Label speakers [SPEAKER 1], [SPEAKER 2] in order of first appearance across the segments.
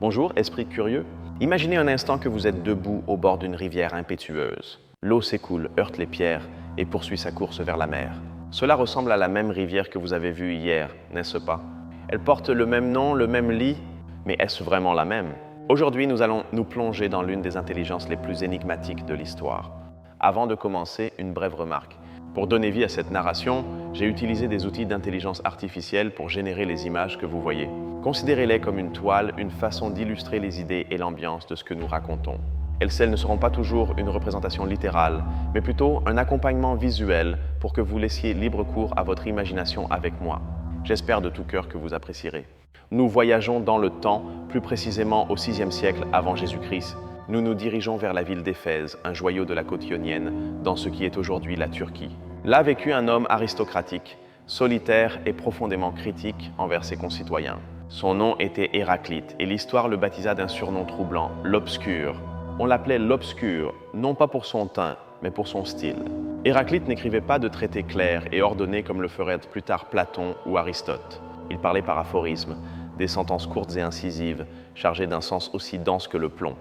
[SPEAKER 1] Bonjour, esprit curieux. Imaginez un instant que vous êtes debout au bord d'une rivière impétueuse. L'eau s'écoule, heurte les pierres et poursuit sa course vers la mer. Cela ressemble à la même rivière que vous avez vue hier, n'est-ce pas? Elle porte le même nom, le même lit, mais est-ce vraiment la même? Aujourd'hui, nous allons nous plonger dans l'une des intelligences les plus énigmatiques de l'histoire. Avant de commencer, une brève remarque. Pour donner vie à cette narration, j'ai utilisé des outils d'intelligence artificielle pour générer les images que vous voyez. Considérez-les comme une toile, une façon d'illustrer les idées et l'ambiance de ce que nous racontons. Elles ne seront pas toujours une représentation littérale, mais plutôt un accompagnement visuel pour que vous laissiez libre cours à votre imagination avec moi. J'espère de tout cœur que vous apprécierez. Nous voyageons dans le temps, plus précisément au VIe siècle avant Jésus-Christ. Nous nous dirigeons vers la ville d'Éphèse, un joyau de la côte ionienne, dans ce qui est aujourd'hui la Turquie. Là vécut un homme aristocratique, solitaire et profondément critique envers ses concitoyens. Son nom était Héraclite et l'histoire le baptisa d'un surnom troublant, l'Obscur. On l'appelait l'Obscur, non pas pour son teint, mais pour son style. Héraclite n'écrivait pas de traités clairs et ordonnés comme le feraient plus tard Platon ou Aristote. Il parlait par aphorismes, des sentences courtes et incisives, chargées d'un sens aussi dense que le plomb.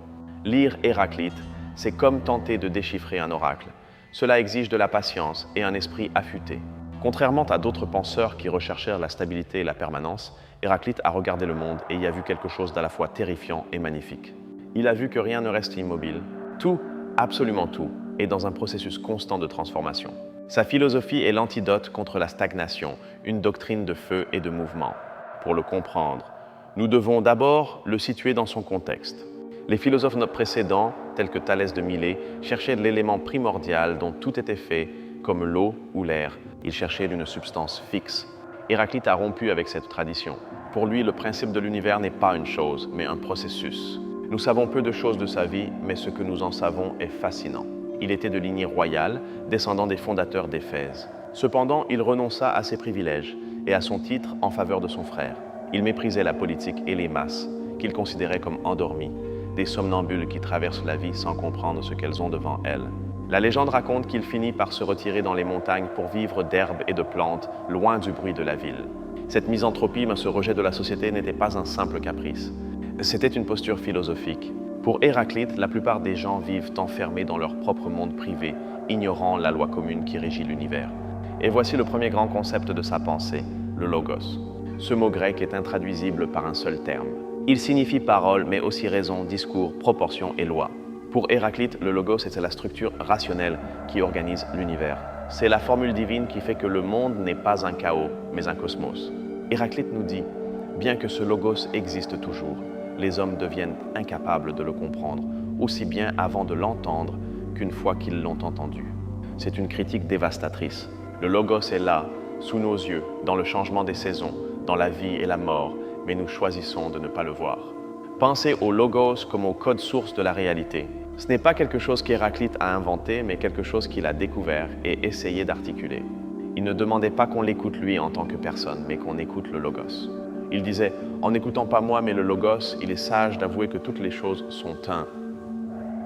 [SPEAKER 1] Lire Héraclite, c'est comme tenter de déchiffrer un oracle. Cela exige de la patience et un esprit affûté. Contrairement à d'autres penseurs qui recherchèrent la stabilité et la permanence, Héraclite a regardé le monde et y a vu quelque chose d'à la fois terrifiant et magnifique. Il a vu que rien ne reste immobile. Tout, absolument tout, est dans un processus constant de transformation. Sa philosophie est l'antidote contre la stagnation, une doctrine de feu et de mouvement. Pour le comprendre, nous devons d'abord le situer dans son contexte. Les philosophes précédents, tels que Thalès de Milet, cherchaient de l'élément primordial dont tout était fait, comme l'eau ou l'air. Ils cherchaient d'une substance fixe. Héraclite a rompu avec cette tradition. Pour lui, le principe de l'univers n'est pas une chose, mais un processus. Nous savons peu de choses de sa vie, mais ce que nous en savons est fascinant. Il était de lignée royale, descendant des fondateurs d'Éphèse. Cependant, il renonça à ses privilèges et à son titre en faveur de son frère. Il méprisait la politique et les masses, qu'il considérait comme endormies, des somnambules qui traversent la vie sans comprendre ce qu'elles ont devant elles. La légende raconte qu'il finit par se retirer dans les montagnes pour vivre d'herbes et de plantes, loin du bruit de la ville. Cette misanthropie, ce rejet de la société n'était pas un simple caprice. C'était une posture philosophique. Pour Héraclite, la plupart des gens vivent enfermés dans leur propre monde privé, ignorant la loi commune qui régit l'univers. Et voici le premier grand concept de sa pensée, le logos. Ce mot grec est intraduisible par un seul terme. Il signifie parole, mais aussi raison, discours, proportion et loi. Pour Héraclite, le logos est la structure rationnelle qui organise l'univers. C'est la formule divine qui fait que le monde n'est pas un chaos, mais un cosmos. Héraclite nous dit, bien que ce logos existe toujours, les hommes deviennent incapables de le comprendre, aussi bien avant de l'entendre qu'une fois qu'ils l'ont entendu. C'est une critique dévastatrice. Le logos est là, sous nos yeux, dans le changement des saisons, dans la vie et la mort, mais nous choisissons de ne pas le voir. Pensez au logos comme au code source de la réalité. Ce n'est pas quelque chose qu'Héraclite a inventé, mais quelque chose qu'il a découvert et essayé d'articuler. Il ne demandait pas qu'on l'écoute lui en tant que personne, mais qu'on écoute le logos. Il disait, en n'écoutant pas moi, mais le logos, il est sage d'avouer que toutes les choses sont un.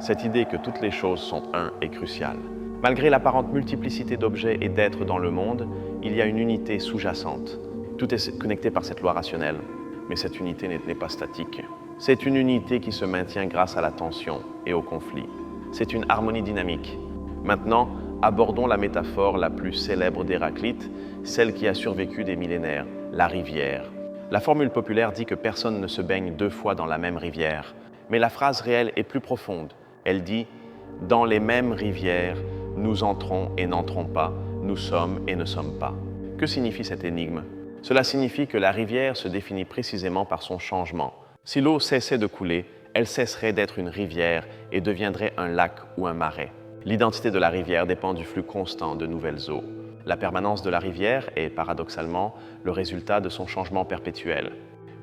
[SPEAKER 1] Cette idée que toutes les choses sont un est cruciale. Malgré l'apparente multiplicité d'objets et d'êtres dans le monde, il y a une unité sous-jacente. Tout est connecté par cette loi rationnelle, mais cette unité n'est pas statique. C'est une unité qui se maintient grâce à la tension et au conflit. C'est une harmonie dynamique. Maintenant, abordons la métaphore la plus célèbre d'Héraclite, celle qui a survécu des millénaires, la rivière. La formule populaire dit que personne ne se baigne deux fois dans la même rivière, mais la phrase réelle est plus profonde. Elle dit « Dans les mêmes rivières, nous entrons et n'entrons pas, nous sommes et ne sommes pas ». Que signifie cette énigme? Cela signifie que la rivière se définit précisément par son changement. Si l'eau cessait de couler, elle cesserait d'être une rivière et deviendrait un lac ou un marais. L'identité de la rivière dépend du flux constant de nouvelles eaux. La permanence de la rivière est, paradoxalement, le résultat de son changement perpétuel.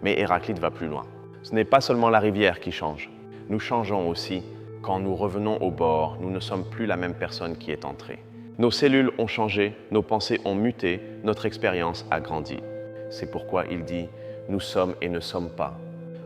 [SPEAKER 1] Mais Héraclite va plus loin. Ce n'est pas seulement la rivière qui change. Nous changeons aussi. Quand nous revenons au bord, nous ne sommes plus la même personne qui est entrée. Nos cellules ont changé, nos pensées ont muté, notre expérience a grandi. C'est pourquoi il dit « Nous sommes et ne sommes pas ».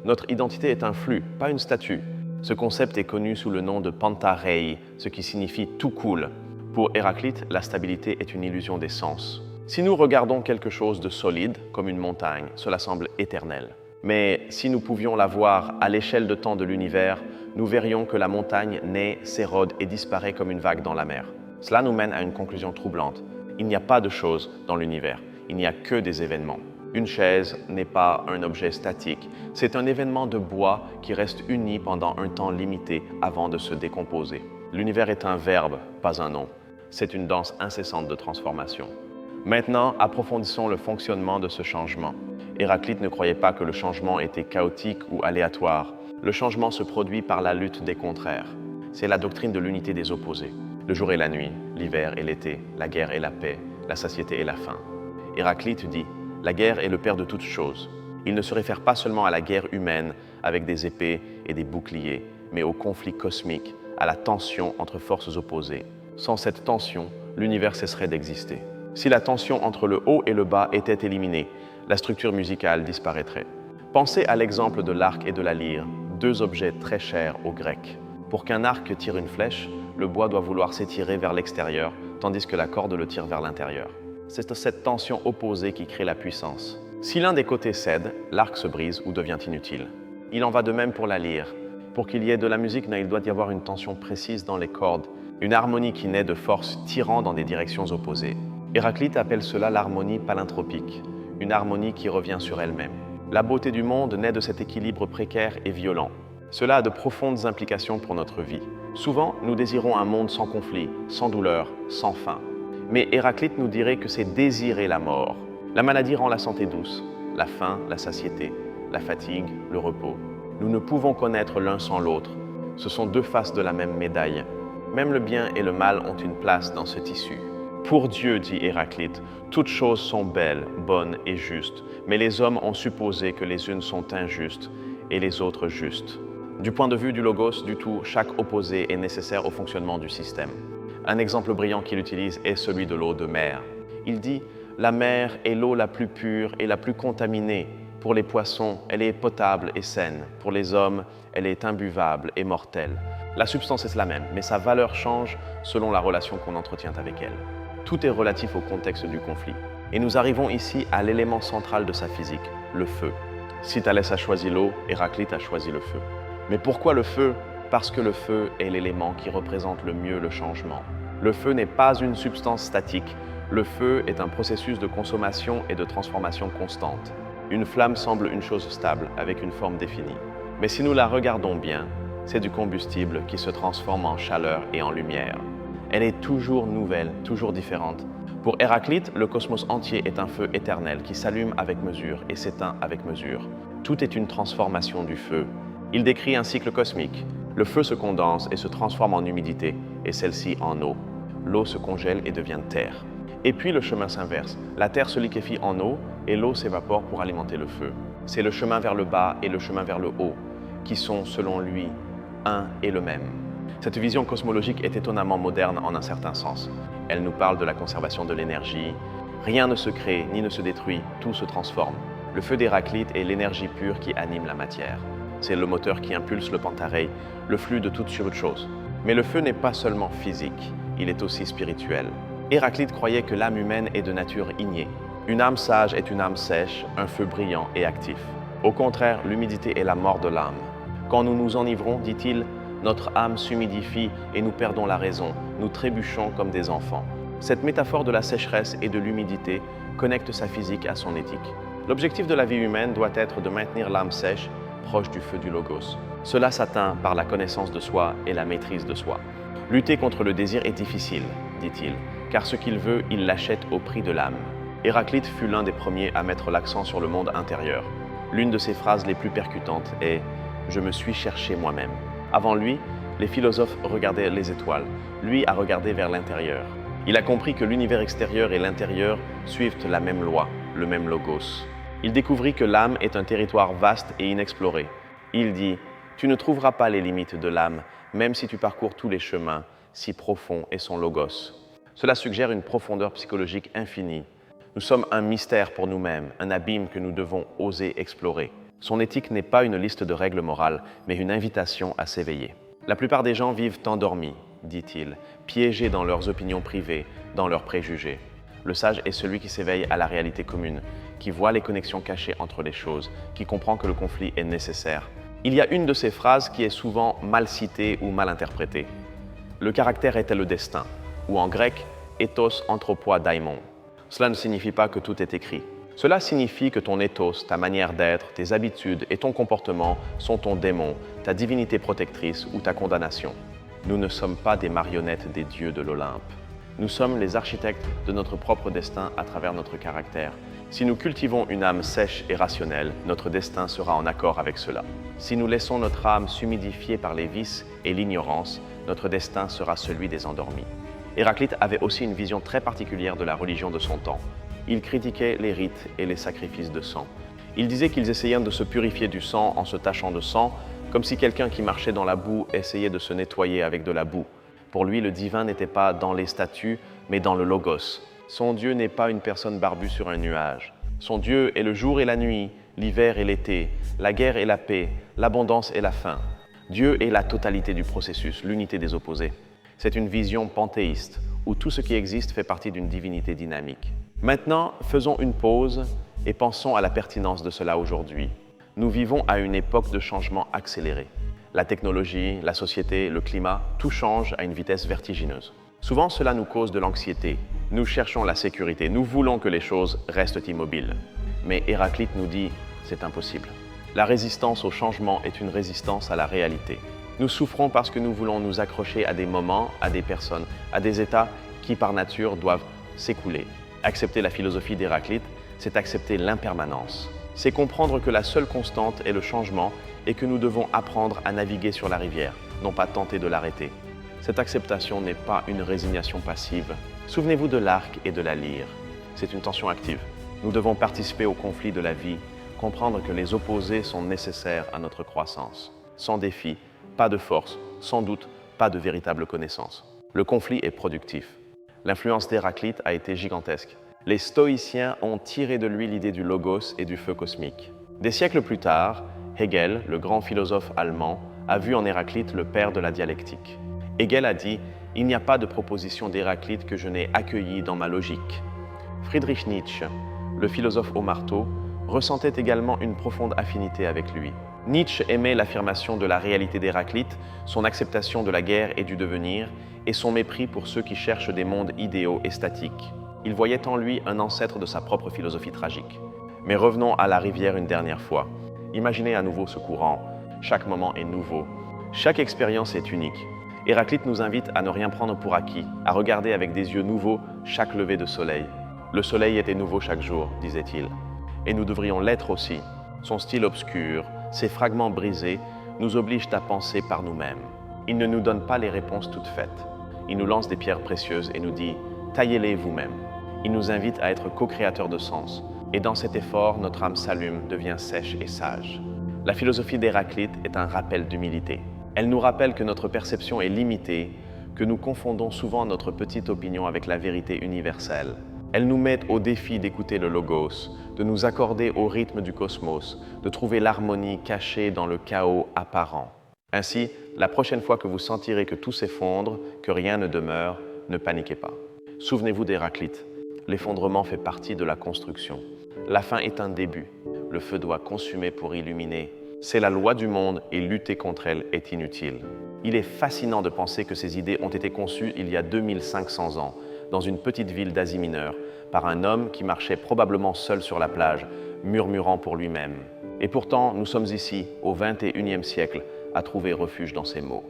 [SPEAKER 1] Notre identité est un flux, pas une statue. Ce concept est connu sous le nom de pantarei, ce qui signifie « tout coule ». Pour Héraclite, la stabilité est une illusion des sens. Si nous regardons quelque chose de solide, comme une montagne, cela semble éternel. Mais si nous pouvions la voir à l'échelle de temps de l'univers, nous verrions que la montagne naît, s'érode et disparaît comme une vague dans la mer. Cela nous mène à une conclusion troublante. Il n'y a pas de choses dans l'univers, il n'y a que des événements. Une chaise n'est pas un objet statique, c'est un événement de bois qui reste uni pendant un temps limité avant de se décomposer. L'univers est un verbe, pas un nom. C'est une danse incessante de transformation. Maintenant, approfondissons le fonctionnement de ce changement. Héraclite ne croyait pas que le changement était chaotique ou aléatoire. Le changement se produit par la lutte des contraires. C'est la doctrine de l'unité des opposés. Le jour et la nuit, l'hiver et l'été, la guerre et la paix, la satiété et la faim. Héraclite dit « La guerre est le père de toutes choses ». Il ne se réfère pas seulement à la guerre humaine avec des épées et des boucliers, mais au conflit cosmique, à la tension entre forces opposées. Sans cette tension, l'univers cesserait d'exister. Si la tension entre le haut et le bas était éliminée, la structure musicale disparaîtrait. Pensez à l'exemple de l'arc et de la lyre, deux objets très chers aux Grecs. Pour qu'un arc tire une flèche, le bois doit vouloir s'étirer vers l'extérieur, tandis que la corde le tire vers l'intérieur. C'est cette tension opposée qui crée la puissance. Si l'un des côtés cède, l'arc se brise ou devient inutile. Il en va de même pour la lyre. Pour qu'il y ait de la musique, il doit y avoir une tension précise dans les cordes, une harmonie qui naît de forces tirant dans des directions opposées. Héraclite appelle cela l'harmonie palintropique, une harmonie qui revient sur elle-même. La beauté du monde naît de cet équilibre précaire et violent. Cela a de profondes implications pour notre vie. Souvent, nous désirons un monde sans conflit, sans douleur, sans faim. Mais Héraclite nous dirait que c'est désirer la mort. La maladie rend la santé douce, la faim, la satiété, la fatigue, le repos. Nous ne pouvons connaître l'un sans l'autre. Ce sont deux faces de la même médaille. Même le bien et le mal ont une place dans ce tissu. Pour Dieu, dit Héraclite, toutes choses sont belles, bonnes et justes, mais les hommes ont supposé que les unes sont injustes et les autres justes. Du point de vue du logos, du tout, chaque opposé est nécessaire au fonctionnement du système. Un exemple brillant qu'il utilise est celui de l'eau de mer. Il dit « La mer est l'eau la plus pure et la plus contaminée. Pour les poissons, elle est potable et saine. Pour les hommes, elle est imbuvable et mortelle. La substance est la même, mais sa valeur change selon la relation qu'on entretient avec elle. Tout est relatif au contexte du conflit. Et nous arrivons ici à l'élément central de sa physique, le feu. Si Thalès a choisi l'eau, Héraclite a choisi le feu. Mais pourquoi le feu? Parce que le feu est l'élément qui représente le mieux le changement. Le feu n'est pas une substance statique. Le feu est un processus de consommation et de transformation constante. Une flamme semble une chose stable, avec une forme définie. Mais si nous la regardons bien, c'est du combustible qui se transforme en chaleur et en lumière. Elle est toujours nouvelle, toujours différente. Pour Héraclite, le cosmos entier est un feu éternel qui s'allume avec mesure et s'éteint avec mesure. Tout est une transformation du feu. Il décrit un cycle cosmique. Le feu se condense et se transforme en humidité, et celle-ci en eau. L'eau se congèle et devient terre. Et puis le chemin s'inverse. La terre se liquéfie en eau et l'eau s'évapore pour alimenter le feu. C'est le chemin vers le bas et le chemin vers le haut, qui sont, selon lui, un et le même. Cette vision cosmologique est étonnamment moderne en un certain sens. Elle nous parle de la conservation de l'énergie. Rien ne se crée ni ne se détruit, tout se transforme. Le feu d'Héraclite est l'énergie pure qui anime la matière. C'est le moteur qui impulse le pantarei, le flux de toute chose. Mais le feu n'est pas seulement physique, il est aussi spirituel. Héraclite croyait que l'âme humaine est de nature innée. Une âme sage est une âme sèche, un feu brillant et actif. Au contraire, l'humidité est la mort de l'âme. Quand nous nous enivrons, dit-il, notre âme s'humidifie et nous perdons la raison, nous trébuchons comme des enfants. Cette métaphore de la sécheresse et de l'humidité connecte sa physique à son éthique. L'objectif de la vie humaine doit être de maintenir l'âme sèche, proche du feu du logos. Cela s'atteint par la connaissance de soi et la maîtrise de soi. Lutter contre le désir est difficile, dit-il, car ce qu'il veut, il l'achète au prix de l'âme. Héraclite fut l'un des premiers à mettre l'accent sur le monde intérieur. L'une de ses phrases les plus percutantes est « Je me suis cherché moi-même ». Avant lui, les philosophes regardaient les étoiles. Lui a regardé vers l'intérieur. Il a compris que l'univers extérieur et l'intérieur suivent la même loi, le même logos. Il découvrit que l'âme est un territoire vaste et inexploré. Il dit « Tu ne trouveras pas les limites de l'âme, même si tu parcours tous les chemins, si profond est son logos. » Cela suggère une profondeur psychologique infinie. Nous sommes un mystère pour nous-mêmes, un abîme que nous devons oser explorer. Son éthique n'est pas une liste de règles morales, mais une invitation à s'éveiller. La plupart des gens vivent endormis, dit-il, piégés dans leurs opinions privées, dans leurs préjugés. Le sage est celui qui s'éveille à la réalité commune, qui voit les connexions cachées entre les choses, qui comprend que le conflit est nécessaire. Il y a une de ces phrases qui est souvent mal citée ou mal interprétée. Le caractère était le destin, ou en grec, ethos anthropoi daimon. Cela ne signifie pas que tout est écrit. Cela signifie que ton ethos, ta manière d'être, tes habitudes et ton comportement sont ton démon, ta divinité protectrice ou ta condamnation. Nous ne sommes pas des marionnettes des dieux de l'Olympe. Nous sommes les architectes de notre propre destin à travers notre caractère. Si nous cultivons une âme sèche et rationnelle, notre destin sera en accord avec cela. Si nous laissons notre âme s'humidifier par les vices et l'ignorance, notre destin sera celui des endormis. Héraclite avait aussi une vision très particulière de la religion de son temps. Il critiquait les rites et les sacrifices de sang. Il disait qu'ils essayaient de se purifier du sang en se tachant de sang, comme si quelqu'un qui marchait dans la boue essayait de se nettoyer avec de la boue. Pour lui, le divin n'était pas dans les statues, mais dans le logos. Son Dieu n'est pas une personne barbue sur un nuage. Son Dieu est le jour et la nuit, l'hiver et l'été, la guerre et la paix, l'abondance et la faim. Dieu est la totalité du processus, l'unité des opposés. C'est une vision panthéiste, où tout ce qui existe fait partie d'une divinité dynamique. Maintenant, faisons une pause et pensons à la pertinence de cela aujourd'hui. Nous vivons à une époque de changement accéléré. La technologie, la société, le climat, tout change à une vitesse vertigineuse. Souvent, cela nous cause de l'anxiété. Nous cherchons la sécurité, nous voulons que les choses restent immobiles. Mais Héraclite nous dit, c'est impossible. La résistance au changement est une résistance à la réalité. Nous souffrons parce que nous voulons nous accrocher à des moments, à des personnes, à des états qui, par nature, doivent s'écouler. Accepter la philosophie d'Héraclite, c'est accepter l'impermanence. C'est comprendre que la seule constante est le changement et que nous devons apprendre à naviguer sur la rivière, non pas tenter de l'arrêter. Cette acceptation n'est pas une résignation passive. Souvenez-vous de l'arc et de la lyre. C'est une tension active. Nous devons participer au conflit de la vie, comprendre que les opposés sont nécessaires à notre croissance. Sans défi, pas de force, sans doute, pas de véritable connaissance. Le conflit est productif. L'influence d'Héraclite a été gigantesque. Les stoïciens ont tiré de lui l'idée du logos et du feu cosmique. Des siècles plus tard, Hegel, le grand philosophe allemand, a vu en Héraclite le père de la dialectique. Hegel a dit « Il n'y a pas de proposition d'Héraclite que je n'ai accueillie dans ma logique ». Friedrich Nietzsche, le philosophe au marteau, ressentait également une profonde affinité avec lui. Nietzsche aimait l'affirmation de la réalité d'Héraclite, son acceptation de la guerre et du devenir, et son mépris pour ceux qui cherchent des mondes idéaux et statiques. Il voyait en lui un ancêtre de sa propre philosophie tragique. Mais revenons à la rivière une dernière fois. Imaginez à nouveau ce courant. Chaque moment est nouveau. Chaque expérience est unique. Héraclite nous invite à ne rien prendre pour acquis, à regarder avec des yeux nouveaux chaque lever de soleil. Le soleil était nouveau chaque jour, disait-il. Et nous devrions l'être aussi. Son style obscur, ses fragments brisés, nous obligent à penser par nous-mêmes. Il ne nous donne pas les réponses toutes faites. Il nous lance des pierres précieuses et nous dit « taillez-les vous-même ». Il nous invite à être co-créateurs de sens. Et dans cet effort, notre âme s'allume, devient sèche et sage. La philosophie d'Héraclite est un rappel d'humilité. Elle nous rappelle que notre perception est limitée, que nous confondons souvent notre petite opinion avec la vérité universelle. Elle nous met au défi d'écouter le logos, de nous accorder au rythme du cosmos, de trouver l'harmonie cachée dans le chaos apparent. Ainsi, la prochaine fois que vous sentirez que tout s'effondre, que rien ne demeure, ne paniquez pas. Souvenez-vous d'Héraclite. L'effondrement fait partie de la construction. La fin est un début. Le feu doit consumer pour illuminer. C'est la loi du monde et lutter contre elle est inutile. Il est fascinant de penser que ces idées ont été conçues il y a 2500 ans, dans une petite ville d'Asie mineure, par un homme qui marchait probablement seul sur la plage, murmurant pour lui-même. Et pourtant, nous sommes ici, au XXIe siècle, à trouver refuge dans ces mots.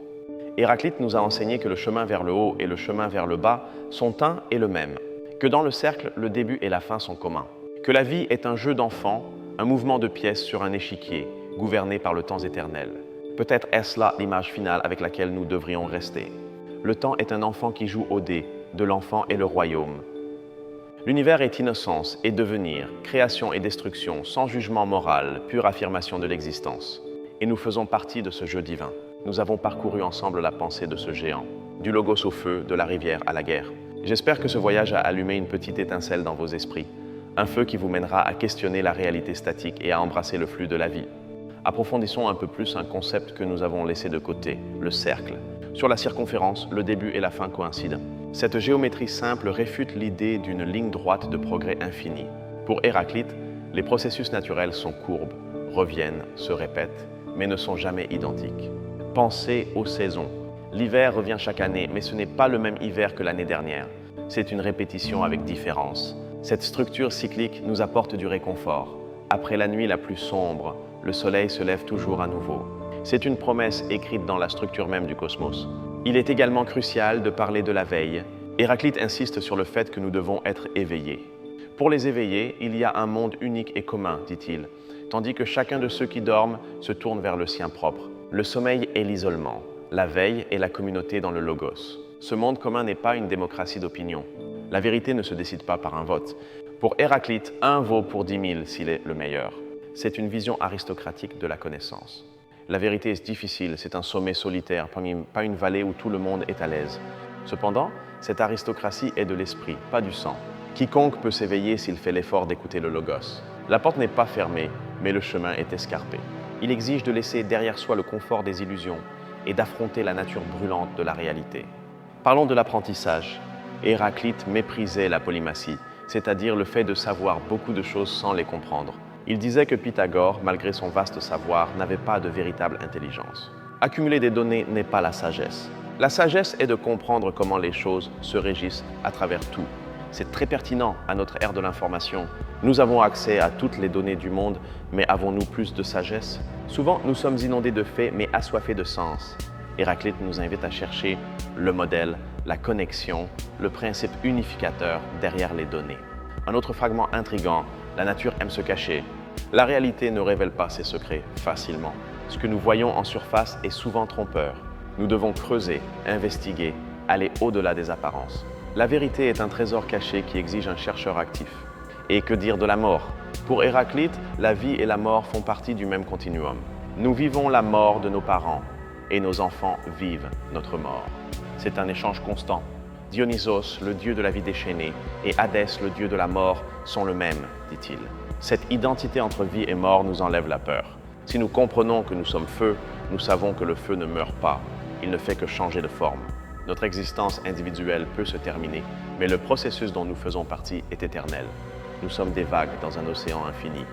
[SPEAKER 1] Héraclite nous a enseigné que le chemin vers le haut et le chemin vers le bas sont un et le même, que dans le cercle, le début et la fin sont communs, que la vie est un jeu d'enfant, un mouvement de pièces sur un échiquier, gouverné par le temps éternel. Peut-être est-ce là l'image finale avec laquelle nous devrions rester. Le temps est un enfant qui joue au dé, de l'enfant et le royaume. L'univers est innocence et devenir, création et destruction, sans jugement moral, pure affirmation de l'existence. Et nous faisons partie de ce jeu divin. Nous avons parcouru ensemble la pensée de ce géant, du logos au feu, de la rivière à la guerre. J'espère que ce voyage a allumé une petite étincelle dans vos esprits, un feu qui vous mènera à questionner la réalité statique et à embrasser le flux de la vie. Approfondissons un peu plus un concept que nous avons laissé de côté, le cercle. Sur la circonférence, le début et la fin coïncident. Cette géométrie simple réfute l'idée d'une ligne droite de progrès infini. Pour Héraclite, Les processus naturels sont courbes, reviennent, se répètent, mais ne sont jamais identiques. Pensez aux saisons. L'hiver revient chaque année, mais ce n'est pas le même hiver que l'année dernière. C'est une répétition avec différence. Cette structure cyclique nous apporte du réconfort. Après la nuit la plus sombre, le soleil se lève toujours à nouveau. C'est une promesse écrite dans la structure même du cosmos. Il est également crucial de parler de la veille. Héraclite insiste sur le fait que nous devons être éveillés. Pour les éveillés, il y a un monde unique et commun, dit-il, tandis que chacun de ceux qui dorment se tourne vers le sien propre. Le sommeil est l'isolement, la veille est la communauté dans le logos. Ce monde commun n'est pas une démocratie d'opinion. La vérité ne se décide pas par un vote. Pour Héraclite, un vaut pour 10 000 s'il est le meilleur. C'est une vision aristocratique de la connaissance. La vérité est difficile, c'est un sommet solitaire, pas une vallée où tout le monde est à l'aise. Cependant, cette aristocratie est de l'esprit, pas du sang. Quiconque peut s'éveiller s'il fait l'effort d'écouter le logos. La porte n'est pas fermée, mais le chemin est escarpé. Il exige de laisser derrière soi le confort des illusions et d'affronter la nature brûlante de la réalité. Parlons de l'apprentissage. Héraclite méprisait la polymatie, c'est-à-dire le fait de savoir beaucoup de choses sans les comprendre. Il disait que Pythagore, malgré son vaste savoir, n'avait pas de véritable intelligence. Accumuler des données n'est pas la sagesse. La sagesse est de comprendre comment les choses se régissent à travers tout. C'est très pertinent à notre ère de l'information. Nous avons accès à toutes les données du monde, mais avons-nous plus de sagesse? Souvent, nous sommes inondés de faits, mais assoiffés de sens. Héraclite nous invite à chercher le modèle, la connexion, le principe unificateur derrière les données. Un autre fragment intrigant, la nature aime se cacher. La réalité ne révèle pas ses secrets facilement. Ce que nous voyons en surface est souvent trompeur. Nous devons creuser, investiguer, aller au-delà des apparences. La vérité est un trésor caché qui exige un chercheur actif. Et que dire de la mort? Pour Héraclite, la vie et la mort font partie du même continuum. Nous vivons la mort de nos parents et nos enfants vivent notre mort. C'est un échange constant. Dionysos, le dieu de la vie déchaînée, et Hadès, le dieu de la mort, sont le même, dit-il. Cette identité entre vie et mort nous enlève la peur. Si nous comprenons que nous sommes feu, nous savons que le feu ne meurt pas. Il ne fait que changer de forme. Notre existence individuelle peut se terminer, mais le processus dont nous faisons partie est éternel. Nous sommes des vagues dans un océan infini.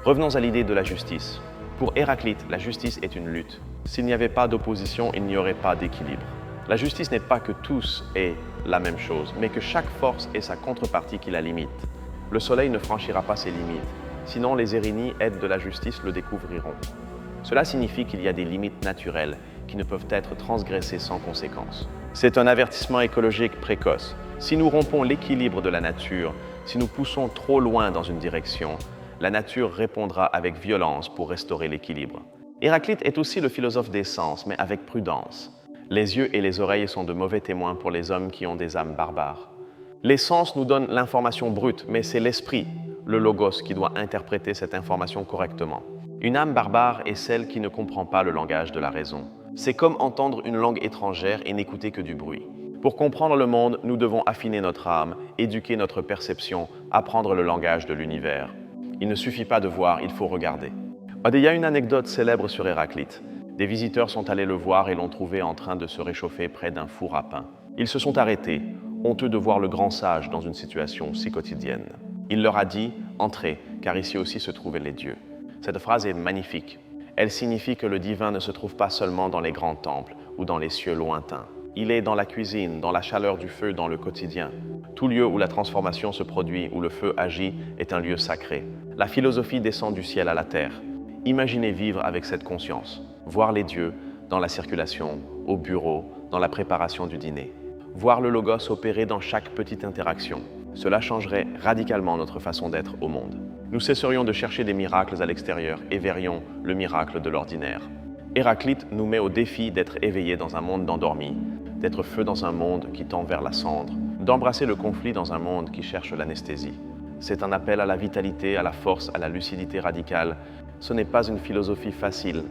[SPEAKER 1] Revenons à l'idée de la justice. Pour Héraclite, la justice est une lutte. S'il n'y avait pas d'opposition, il n'y aurait pas d'équilibre. La justice n'est pas que tous aient la même chose, mais que chaque force ait sa contrepartie qui la limite. Le soleil ne franchira pas ses limites, sinon les Érénies, aides de la justice, le découvriront. Cela signifie qu'il y a des limites naturelles qui ne peuvent être transgressées sans conséquence. C'est un avertissement écologique précoce. Si nous rompons l'équilibre de la nature, si nous poussons trop loin dans une direction, la nature répondra avec violence pour restaurer l'équilibre. Héraclite est aussi le philosophe des sens, mais avec prudence. Les yeux et les oreilles sont de mauvais témoins pour les hommes qui ont des âmes barbares. Les sens nous donnent l'information brute, mais c'est l'esprit, le logos, qui doit interpréter cette information correctement. Une âme barbare est celle qui ne comprend pas le langage de la raison. C'est comme entendre une langue étrangère et n'écouter que du bruit. Pour comprendre le monde, nous devons affiner notre âme, éduquer notre perception, apprendre le langage de l'univers. Il ne suffit pas de voir, il faut regarder. Il y a une anecdote célèbre sur Héraclite. Des visiteurs sont allés le voir et l'ont trouvé en train de se réchauffer près d'un four à pain. Ils se sont arrêtés, honteux de voir le grand sage dans une situation si quotidienne. Il leur a dit « Entrez, car ici aussi se trouvaient les dieux ». Cette phrase est magnifique. Elle signifie que le divin ne se trouve pas seulement dans les grands temples ou dans les cieux lointains. Il est dans la cuisine, dans la chaleur du feu, dans le quotidien. Tout lieu où la transformation se produit, où le feu agit, est un lieu sacré. La philosophie descend du ciel à la terre. Imaginez vivre avec cette conscience. Voir les dieux dans la circulation, au bureau, dans la préparation du dîner. Voir le logos opérer dans chaque petite interaction. Cela changerait radicalement notre façon d'être au monde. Nous cesserions de chercher des miracles à l'extérieur et verrions le miracle de l'ordinaire. Héraclite nous met au défi d'être éveillés dans un monde d'endormis, d'être feu dans un monde qui tend vers la cendre, d'embrasser le conflit dans un monde qui cherche l'anesthésie. C'est un appel à la vitalité, à la force, à la lucidité radicale. Ce n'est pas une philosophie facile.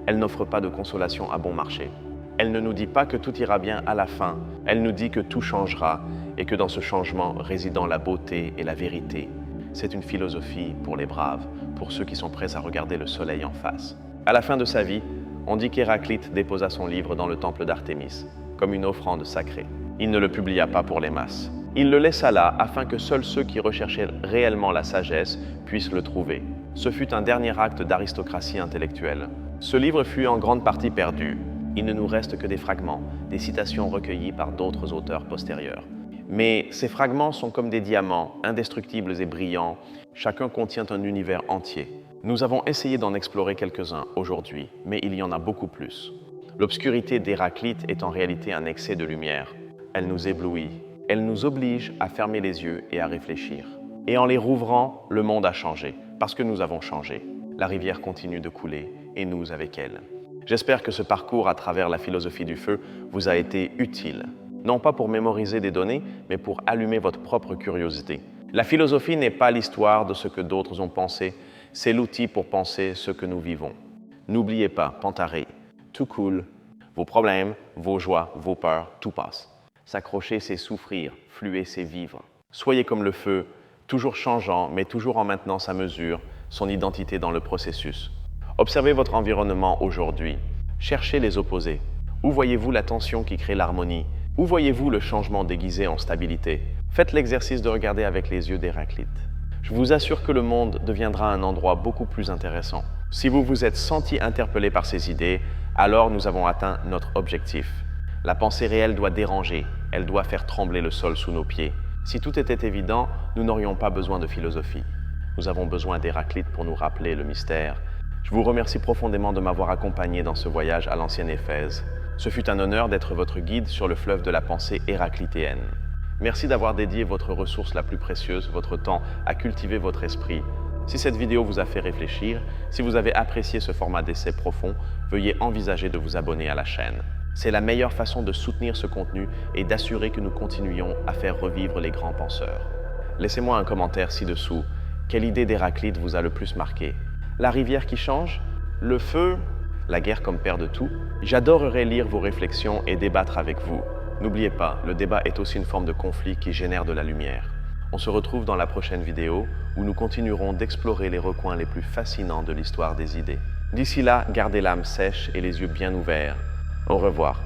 [SPEAKER 1] Elle n'offre pas de consolation à bon marché. Elle ne nous dit pas que tout ira bien à la fin. Elle nous dit que tout changera et que dans ce changement résident la beauté et la vérité. C'est une philosophie pour les braves, pour ceux qui sont prêts à regarder le soleil en face. À la fin de sa vie, on dit qu'Héraclite déposa son livre dans le temple d'Artémis, comme une offrande sacrée. Il ne le publia pas pour les masses. Il le laissa là afin que seuls ceux qui recherchaient réellement la sagesse puissent le trouver. Ce fut un dernier acte d'aristocratie intellectuelle. Ce livre fut en grande partie perdu. Il ne nous reste que des fragments, des citations recueillies par d'autres auteurs postérieurs. Mais ces fragments sont comme des diamants, indestructibles et brillants. Chacun contient un univers entier. Nous avons essayé d'en explorer quelques-uns aujourd'hui, mais il y en a beaucoup plus. L'obscurité d'Héraclite est en réalité un excès de lumière. Elle nous éblouit. Elle nous oblige à fermer les yeux et à réfléchir. Et en les rouvrant, le monde a changé, parce que nous avons changé. La rivière continue de couler, et nous avec elle. J'espère que ce parcours à travers la philosophie du feu vous a été utile. Non pas pour mémoriser des données, mais pour allumer votre propre curiosité. La philosophie n'est pas l'histoire de ce que d'autres ont pensé, c'est l'outil pour penser ce que nous vivons. N'oubliez pas, Pantarei, tout coule. Vos problèmes, vos joies, vos peurs, tout passe. S'accrocher, c'est souffrir, fluer, c'est vivre. Soyez comme le feu, toujours changeant, mais toujours en maintenant sa mesure, son identité dans le processus. Observez votre environnement aujourd'hui. Cherchez les opposés. Où voyez-vous la tension qui crée l'harmonie? Où voyez-vous le changement déguisé en stabilité? Faites l'exercice de regarder avec les yeux d'Héraclite. Je vous assure que le monde deviendra un endroit beaucoup plus intéressant. Si vous vous êtes senti interpellé par ces idées, alors nous avons atteint notre objectif. La pensée réelle doit déranger, elle doit faire trembler le sol sous nos pieds. Si tout était évident, nous n'aurions pas besoin de philosophie. Nous avons besoin d'Héraclite pour nous rappeler le mystère. Je vous remercie profondément de m'avoir accompagné dans ce voyage à l'ancienne Éphèse. Ce fut un honneur d'être votre guide sur le fleuve de la pensée héraclitéenne. Merci d'avoir dédié votre ressource la plus précieuse, votre temps, à cultiver votre esprit. Si cette vidéo vous a fait réfléchir, si vous avez apprécié ce format d'essai profond, veuillez envisager de vous abonner à la chaîne. C'est la meilleure façon de soutenir ce contenu et d'assurer que nous continuions à faire revivre les grands penseurs. Laissez-moi un commentaire ci-dessous. Quelle idée d'Héraclite vous a le plus marqué? La rivière qui change? Le feu? La guerre comme père de tout? J'adorerais lire vos réflexions et débattre avec vous. N'oubliez pas, le débat est aussi une forme de conflit qui génère de la lumière. On se retrouve dans la prochaine vidéo où nous continuerons d'explorer les recoins les plus fascinants de l'histoire des idées. D'ici là, gardez l'âme sèche et les yeux bien ouverts. Au revoir.